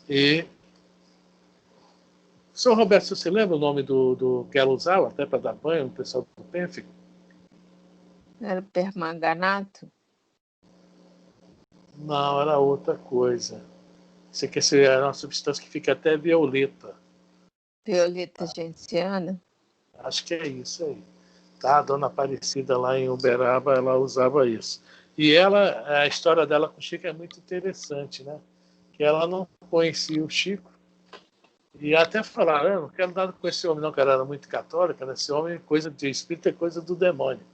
E o senhor Roberto, você lembra o nome do que ela usava até para dar banho no pessoal do pênfigo? Era permanganato? Não, era outra coisa. Isso aqui era uma substância que fica até violeta. Violeta genciana? Acho que é isso aí. Tá? A Dona Aparecida lá em Uberaba, ela usava isso. E ela, a história dela com o Chico é muito interessante, né? Que ela não conhecia o Chico. E até falaram, eu não quero nada com esse homem não, que ela era muito católica, né? Esse homem, coisa de espírito, é coisa do demônio.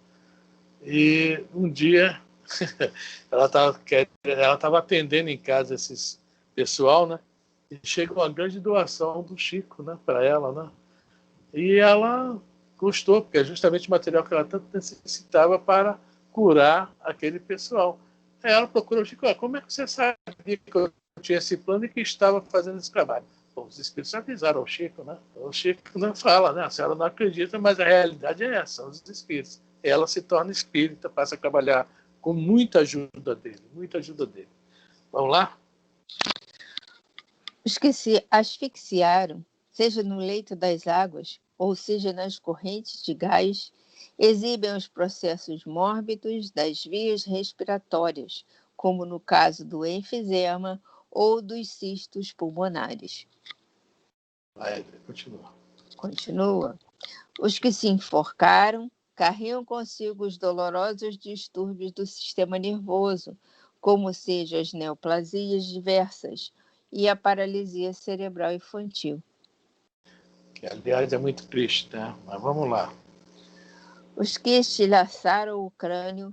E um dia ela estava atendendo em casa esses pessoal, né? E chegou uma grande doação do Chico, né, para ela, né? E ela gostou, porque é justamente o material que ela tanto necessitava para curar aquele pessoal. Aí ela procurou o Chico, como é que você sabia que eu tinha esse plano e que estava fazendo esse trabalho? Bom, os espíritos avisaram ao Chico, né? O Chico não fala, né? A senhora não acredita, mas a realidade é essa, são os espíritos. Ela se torna espírita, passa a trabalhar com muita ajuda dele, muita ajuda dele. Vamos lá? Os que se asfixiaram, seja no leito das águas, ou seja nas correntes de gás, exibem os processos mórbidos das vias respiratórias, como no caso do enfisema ou dos cistos pulmonares. Vai, continua. Continua. Os que se enforcaram carregam consigo os dolorosos distúrbios do sistema nervoso, como sejam as neoplasias diversas e a paralisia cerebral infantil. Que, aliás, é muito triste, né? Mas vamos lá. Os que estilhaçaram o crânio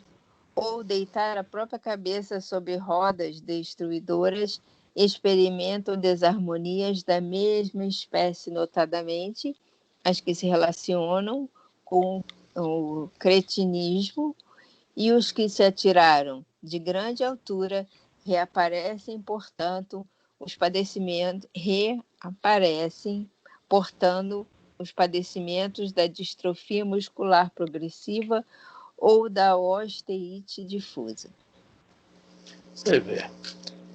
ou deitaram a própria cabeça sobre rodas destruidoras experimentam desarmonias da mesma espécie, notadamente as que se relacionam com o cretinismo, e os que se atiraram de grande altura reaparecem, portanto, portando os padecimentos da distrofia muscular progressiva ou da osteite difusa. Você vê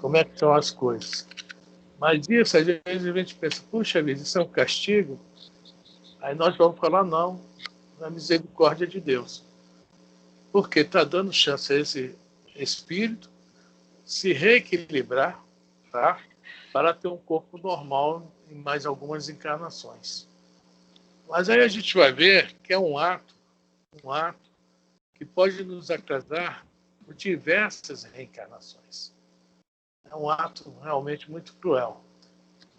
como é que são as coisas. Mas isso, às vezes, a gente pensa, puxa vida, isso é um castigo? Aí nós vamos falar, não, na misericórdia de Deus. Porque está dando chance a esse espírito se reequilibrar, tá? Para ter um corpo normal em mais algumas encarnações. Mas aí a gente vai ver que é um ato que pode nos atrasar por diversas reencarnações. É um ato realmente muito cruel.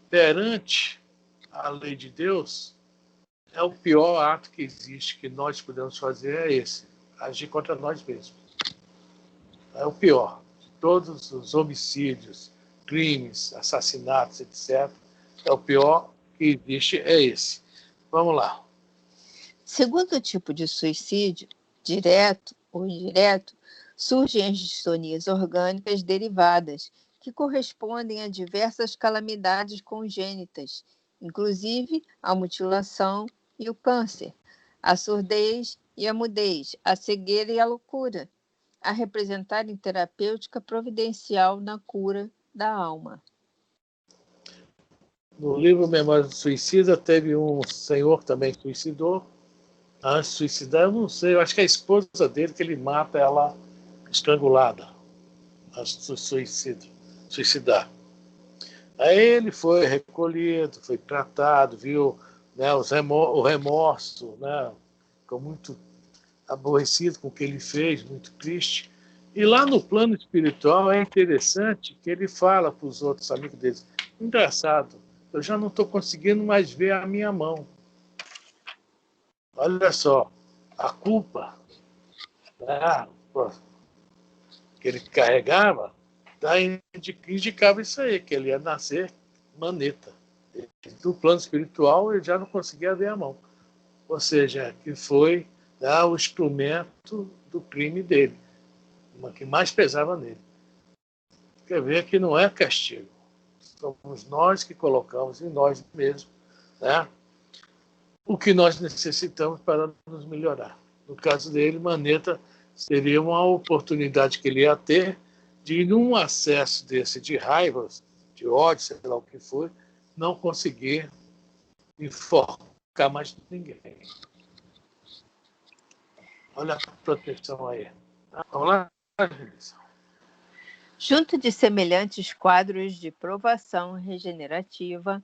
Perante a lei de Deus, é o pior ato que existe, que nós podemos fazer é esse, agir contra nós mesmos. É o pior. Todos os homicídios, crimes, assassinatos, etc., é o pior que existe, é esse. Vamos lá. Segundo tipo de suicídio, direto ou indireto, surgem as distonias orgânicas derivadas, que correspondem a diversas calamidades congênitas, inclusive a mutilação e o câncer, a surdez e a mudez, a cegueira e a loucura, a representarem terapêutica providencial na cura da alma. No livro Memórias do Suicida, teve um senhor também que suicidou. Antes de suicidar, eu não sei, eu acho que é a esposa dele que ele mata ela estrangulada antes de suicidar. Aí ele foi recolhido, foi tratado, viu, né, o remorso, né, ficou muito aborrecido com o que ele fez, muito triste. E lá no plano espiritual é interessante que ele fala para os outros amigos dele, engraçado, eu já não estou conseguindo mais ver a minha mão. Olha só, a culpa, né, que ele carregava, indicava isso aí, que ele ia nascer maneta. No plano espiritual, ele já não conseguia ver a mão. Ou seja, que foi, né, o instrumento do crime dele, que mais pesava nele. Quer ver que não é castigo. Somos nós que colocamos em nós mesmos, né, o que nós necessitamos para nos melhorar. No caso dele, maneta seria uma oportunidade que ele ia ter de, num acesso desse de raiva, de ódio, sei lá o que foi, não conseguir enforcar mais ninguém. Olha a proteção aí. Vamos lá, Genilson. Junto de semelhantes quadros de provação regenerativa,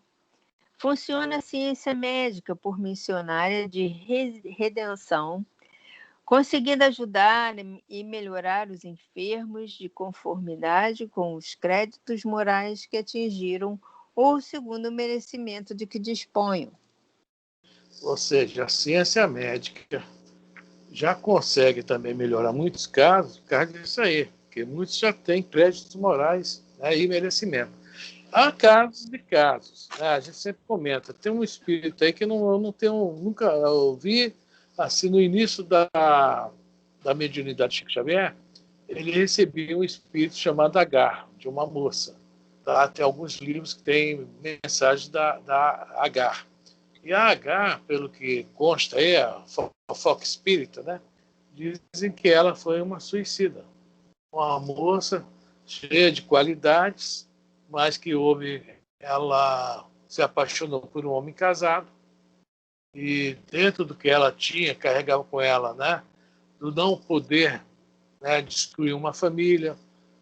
funciona a ciência médica por missionária de redenção, conseguindo ajudar e melhorar os enfermos de conformidade com os créditos morais que atingiram ou segundo o merecimento de que disponham. Ou seja, a ciência médica já consegue também melhorar muitos casos por causa disso aí, porque muitos já têm créditos morais, né, e merecimento. Há casos de casos, né? A gente sempre comenta. Tem um espírito aí que eu não tenho, nunca ouvi, assim, no início da mediunidade de Chico Xavier, ele recebia um espírito chamado Agar, de uma moça. Tá? Tem alguns livros que têm mensagens da Agar. E a Agar, pelo que consta aí, a fofoca espírita, né? Dizem que ela foi uma suicida. Uma moça cheia de qualidades, mas que ela se apaixonou por um homem casado e dentro do que ela tinha, carregava com ela, né, do não poder, né, destruir uma família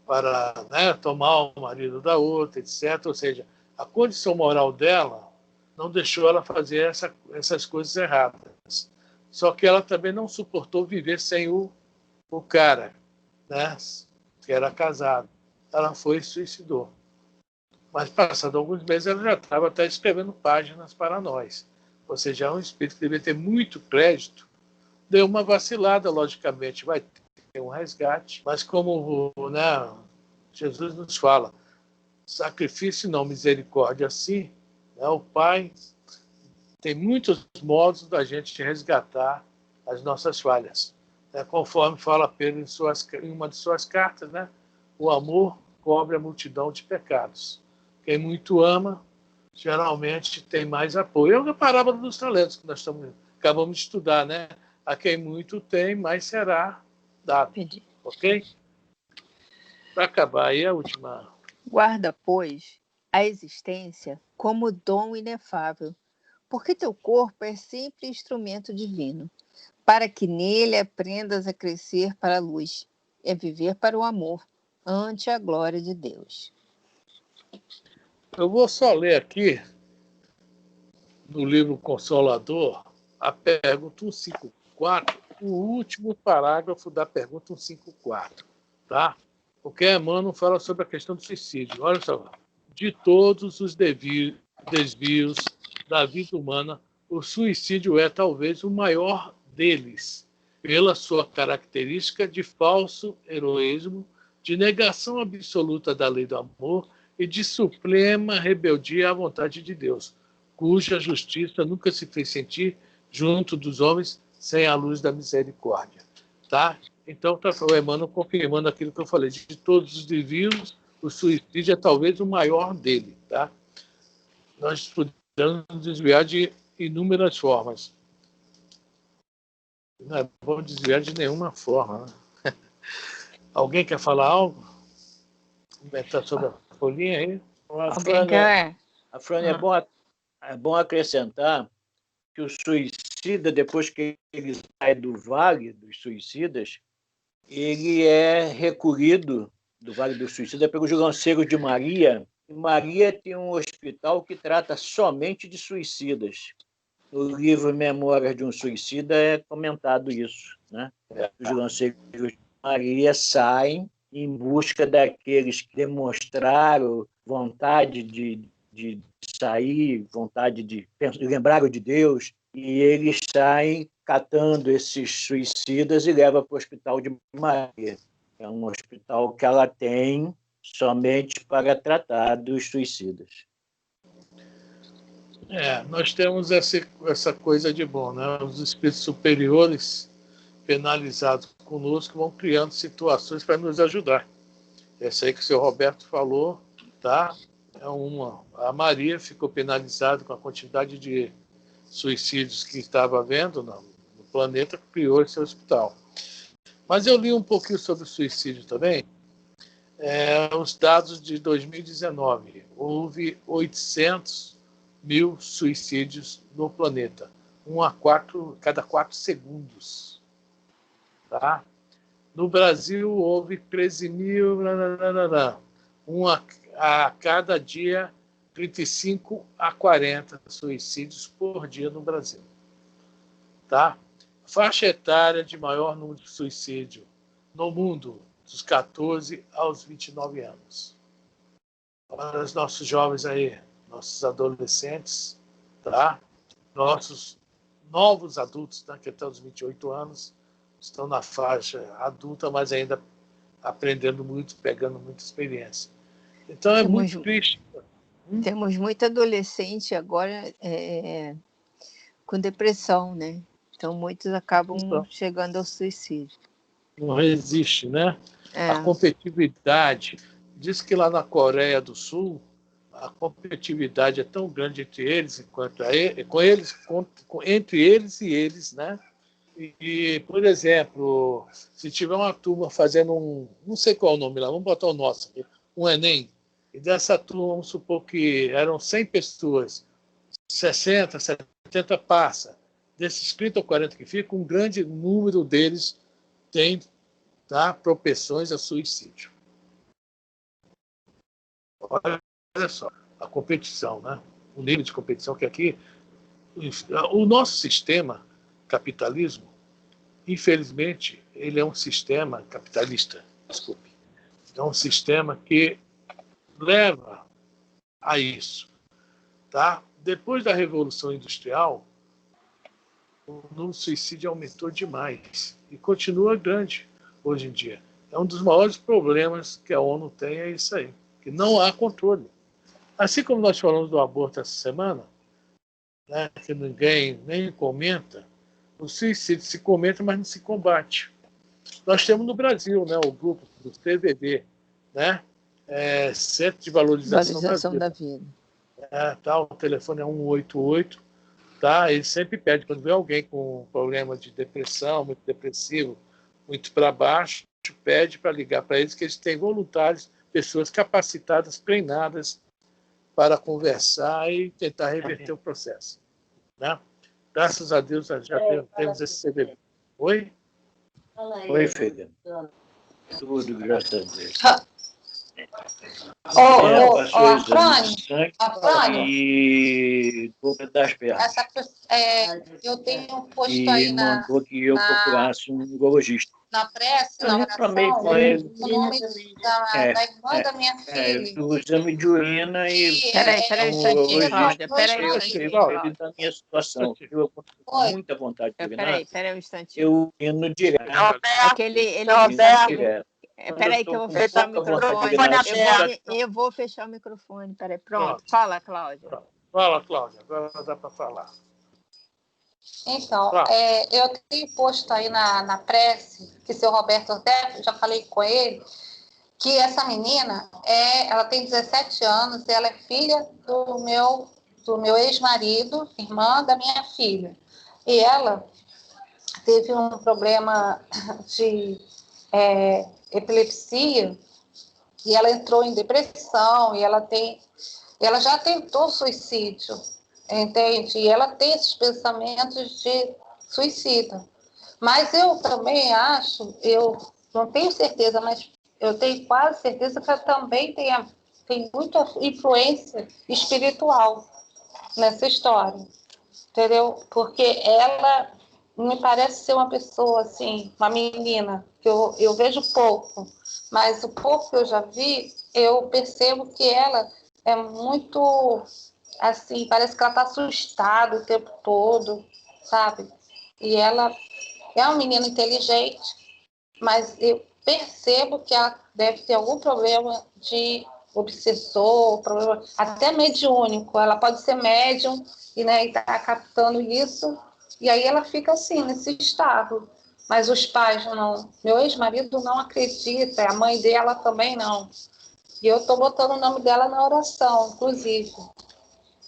para, né, tomar o marido da outra, etc. Ou seja, a condição moral dela não deixou ela fazer essas coisas erradas. Só que ela também não suportou viver sem o cara, né, que era casado. Ela foi e suicidou. Mas, passado alguns meses, ela já estava até escrevendo páginas para nós. Ou seja, é um espírito que deveria ter muito crédito. Deu uma vacilada, logicamente, vai ter um resgate. Mas como, né, Jesus nos fala, sacrifício não, misericórdia sim, né, o Pai tem muitos modos da gente resgatar as nossas falhas. Né, conforme fala Pedro em uma de suas cartas, né, o amor cobre a multidão de pecados. Quem muito ama, geralmente tem mais apoio. É a parábola dos talentos que nós acabamos de estudar, né? A quem muito tem, mais será dado. Entendi. Ok? Para acabar aí a última. Guarda, pois, a existência como dom inefável, porque teu corpo é sempre instrumento divino, para que nele aprendas a crescer para a luz, e a viver para o amor, ante a glória de Deus. Eu vou só ler aqui, no livro Consolador, a pergunta 154, o último parágrafo da pergunta 154, tá? Porque Emmanuel fala sobre a questão do suicídio. Olha só, de todos os desvios da vida humana, o suicídio é talvez o maior deles, pela sua característica de falso heroísmo, de negação absoluta da lei do amor e de suprema rebeldia à vontade de Deus, cuja justiça nunca se fez sentir junto dos homens sem a luz da misericórdia. Tá? Então, está o Emmanuel confirmando aquilo que eu falei. De todos os desvios, o suicídio é talvez o maior dele. Tá? Nós podemos desviar de inúmeras formas. Não é bom desviar de nenhuma forma. Né? Alguém quer falar algo? Comentar sobre a folhinha aí? A Frânia, é bom acrescentar que o suicida, depois que ele sai do Vale dos Suicidas, ele é recolhido do Vale dos Suicidas pelos lanceiros de Maria E Maria tem um hospital que trata somente de suicidas. No livro Memórias de um Suicida é comentado isso, né? Os lanceiros de Maria saem em busca daqueles que demonstraram vontade de sair, vontade de lembrar de Deus, e eles saem catando esses suicidas e levam para o Hospital de Maria. É um hospital que ela tem somente para tratar dos suicidas. Nós temos essa coisa de bom, né? Os espíritos superiores penalizados conosco vão criando situações para nos ajudar. Essa aí que o senhor Roberto falou, tá? É uma. A Maria ficou penalizada com a quantidade de suicídios que estava havendo no planeta, criou esse hospital. Mas eu li um pouquinho sobre o suicídio também. Os dados de 2019. Houve 800 mil suicídios no planeta. Cada 4 segundos. Tá? No Brasil, houve 13 mil, a cada dia, 35 a 40 suicídios por dia no Brasil. Tá? Faixa etária de maior número de suicídio no mundo, dos 14 aos 29 anos. Olha os nossos jovens aí, nossos adolescentes, tá? Nossos novos adultos, né, que até os 28 anos, estão na faixa adulta, mas ainda aprendendo muito, pegando muita experiência. Então, muito triste. Temos muito adolescente agora com depressão, né? Então, muitos acabam chegando ao suicídio. Não resiste, né? A competitividade. Diz que lá na Coreia do Sul, a competitividade é tão grande entre eles, entre eles e eles, né? E, por exemplo, se tiver uma turma fazendo não sei qual é o nome lá, vamos botar o nosso aqui, um Enem, e dessa turma, vamos supor que eram 100 pessoas, 60, 70 passa. Desses 30 ou 40 que ficam, um grande número deles tem, tá, propensões a suicídio. Olha só, a competição, né? O nível de competição que aqui... O nosso sistema capitalismo, infelizmente, ele é um sistema capitalista, desculpe. É um sistema que leva a isso. Tá? Depois da Revolução Industrial, o número de suicídio aumentou demais e continua grande hoje em dia. É um dos maiores problemas que a ONU tem, é isso aí, que não há controle. Assim como nós falamos do aborto essa semana, né, que ninguém nem comenta, o suicídio se comenta, mas não se combate. Nós temos no Brasil, né, o grupo do CVV, né, Centro de Valorização da Vida. Tá, o telefone é 188, tá? Ele sempre pede, quando vê alguém com problema de depressão, muito depressivo, muito para baixo, pede para ligar para eles, que eles têm voluntários, pessoas capacitadas, treinadas para conversar e tentar reverter o processo. Né? Graças a Deus já temos esse CVV. Oi? Oi, filha. Tudo, graças a Deus. Afrânio, e dor das pernas. Eu tenho posto aí mandou que eu procurasse um neurologista. Na prece, na oração, com ele. O nome da irmã da minha filha. Do exame de urina e... Peraí, um instantinho, Cláudia. Peraí, da minha situação. Eu com muita vontade de urinar. Peraí um instantinho. Eu urino direto. Peraí que eu vou fechar o microfone. Eu vou fechar o microfone. Peraí, pronto. Fala, Cláudia. Fala, Cláudia. Agora dá para falar. Então, eu tenho posto aí na prece, que o seu Roberto até, já falei com ele, que essa menina, ela tem 17 anos, ela é filha do meu ex-marido, irmã da minha filha. E ela teve um problema de epilepsia, e ela entrou em depressão, e ela já tentou suicídio, entende? E ela tem esses pensamentos de suicídio. Mas eu também acho, eu não tenho certeza, mas eu tenho quase certeza que ela também tem tem muita influência espiritual nessa história, entendeu? Porque ela me parece ser uma pessoa, assim, uma menina, que eu vejo pouco, mas o pouco que eu já vi, eu percebo que ela é muito, assim, parece que ela está assustada o tempo todo, sabe? E ela é uma menina inteligente, mas eu percebo que ela deve ter algum problema de obsessor, problema até mediúnico. Ela pode ser médium e, né, está captando isso, e aí ela fica assim, nesse estado. Mas os pais não. Meu ex-marido não acredita, a mãe dela também não. E eu estou botando o nome dela na oração, inclusive.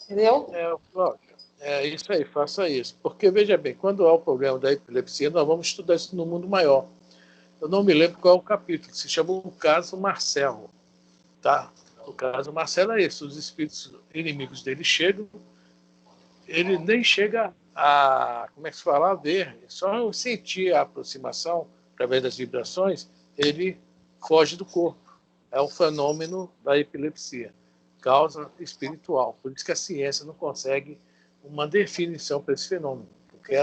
Entendeu? Cláudia, é isso aí, faça isso. Porque, veja bem, quando há o problema da epilepsia, nós vamos estudar isso no mundo maior. Eu não me lembro qual é o capítulo, se chama o caso Marcelo. Tá? O caso Marcelo é esse, os espíritos inimigos dele chegam, ele nem chega a, como é que se fala, a ver, só sentir a aproximação através das vibrações, ele foge do corpo. É um fenômeno da epilepsia, causa espiritual. Por isso que a ciência não consegue uma definição para esse fenômeno, porque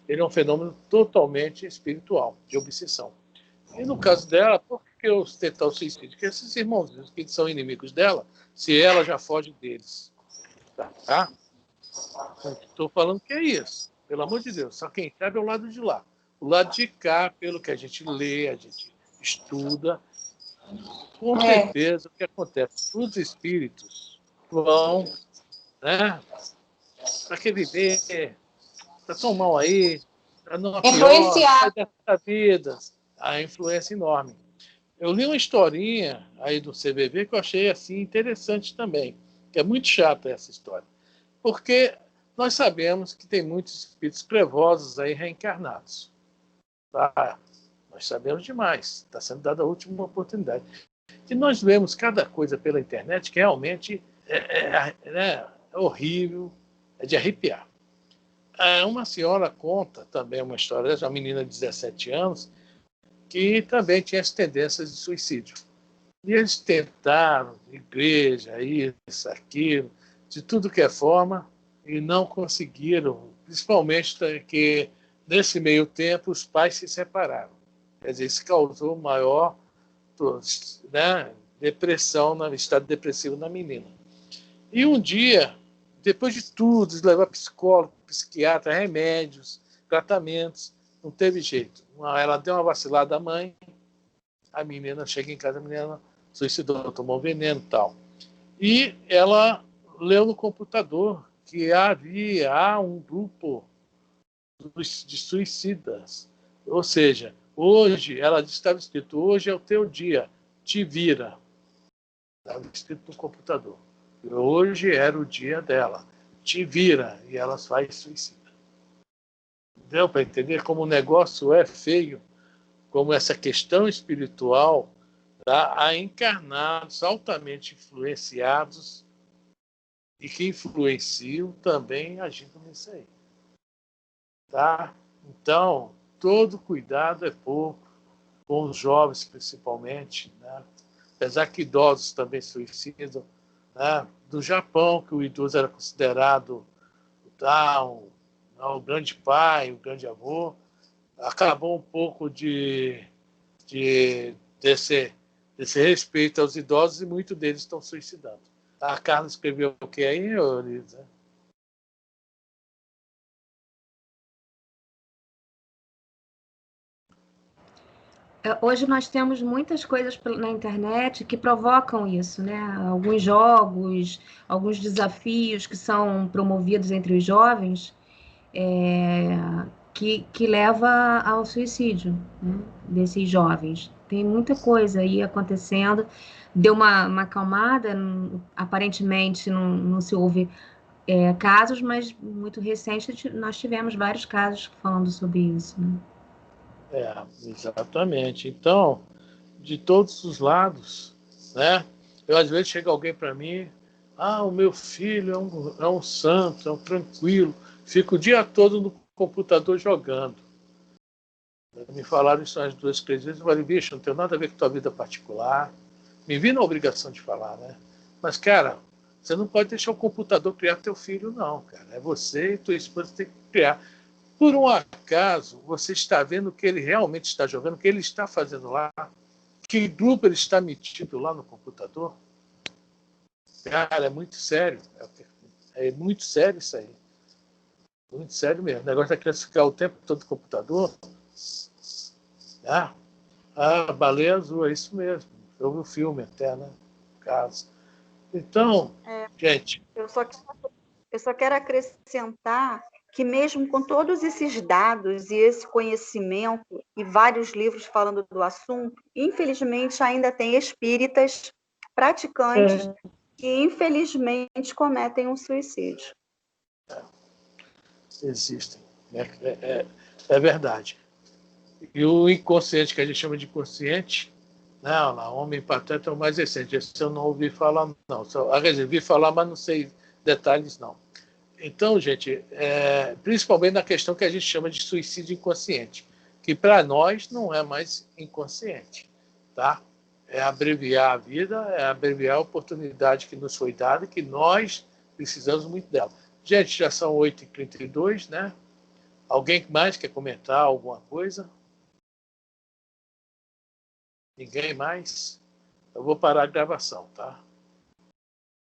ele é um fenômeno totalmente espiritual, de obsessão. E no caso dela, por que tentar o suicídio? Porque esses irmãos que são inimigos dela, se ela já foge deles. Tá? Estou falando que é isso. Pelo amor de Deus. Só quem sabe é o lado de lá. O lado de cá, pelo que a gente lê, a gente estuda, com certeza o que acontece? Os espíritos vão, né? Para que viver? Está tão mal aí, está numa pior, sai dessa vida. A influência enorme. Eu li uma historinha aí do CVV que eu achei assim interessante também, que é muito chata essa história, porque nós sabemos que tem muitos espíritos trevosos aí reencarnados. Tá? Nós sabemos demais, está sendo dada a última oportunidade. E nós vemos cada coisa pela internet que realmente é horrível, é de arrepiar. Uma senhora conta também uma história de uma menina de 17 anos que também tinha as tendências de suicídio. E eles tentaram, igreja, isso, aquilo, de tudo que é forma, e não conseguiram, principalmente que, nesse meio tempo, os pais se separaram. Quer dizer, isso causou maior, né, depressão, estado depressivo na menina. E um dia, depois de tudo, levar psicólogo, psiquiatra, remédios, tratamentos, não teve jeito. Ela deu uma vacilada à mãe, a menina chega em casa, a menina suicidou, tomou veneno e tal. E ela leu no computador que há um grupo de suicidas. Ou seja, hoje, ela estava escrito, hoje é o teu dia, te vira. Estava escrito no computador. E hoje era o dia dela, te vira, e ela faz suicídio. Deu para entender como o negócio é feio, como essa questão espiritual dá a encarnados altamente influenciados e que influenciam também agindo nisso aí. Tá? Então, todo cuidado é pouco, com os jovens principalmente, né? Apesar que idosos também suicidam. Né? Do Japão, que o idoso era considerado o grande pai, o grande avô, acabou um pouco desse respeito aos idosos e muitos deles estão suicidando. A Carla escreveu o que aí, Lisa? Hoje nós temos muitas coisas na internet que provocam isso, né? Alguns jogos, alguns desafios que são promovidos entre os jovens, que leva ao suicídio, né, desses jovens. Tem muita coisa aí acontecendo. Deu uma acalmada, aparentemente não se houve casos, mas muito recente nós tivemos vários casos falando sobre isso, né? Exatamente. Então, de todos os lados, né? Eu, às vezes, chega alguém para mim, o meu filho é um santo, é um tranquilo, fica o dia todo no computador jogando. Me falaram isso umas 2, 3 vezes, eu falei, bicho, não tem nada a ver com tua vida particular, me vi na obrigação de falar, né? Mas, cara, você não pode deixar o computador criar teu filho, não, cara. É você e tua esposa que tem que criar. Por um acaso, você está vendo o que ele realmente está jogando, o que ele está fazendo lá, que grupo ele está metido lá no computador? Cara, é muito sério. É muito sério isso aí. Muito sério mesmo. O negócio da criança ficar o tempo todo no computador. Baleia Azul, é isso mesmo. Eu vi o filme até, né? Caso. Então, gente... Eu só quero acrescentar que mesmo com todos esses dados e esse conhecimento e vários livros falando do assunto, infelizmente ainda tem espíritas praticantes que infelizmente cometem um suicídio. Existem. É verdade. E o inconsciente, que a gente chama de inconsciente, não, o homem pateta é o mais recente. Esse eu não ouvi falar, não. Quer dizer, ouvi falar, mas não sei detalhes, não. Então, gente, principalmente na questão que a gente chama de suicídio inconsciente, que para nós não é mais inconsciente, tá? É abreviar a vida, é abreviar a oportunidade que nos foi dada e que nós precisamos muito dela. Gente, já são 8h32, né? Alguém mais quer comentar alguma coisa? Ninguém mais? Eu vou parar a gravação, tá?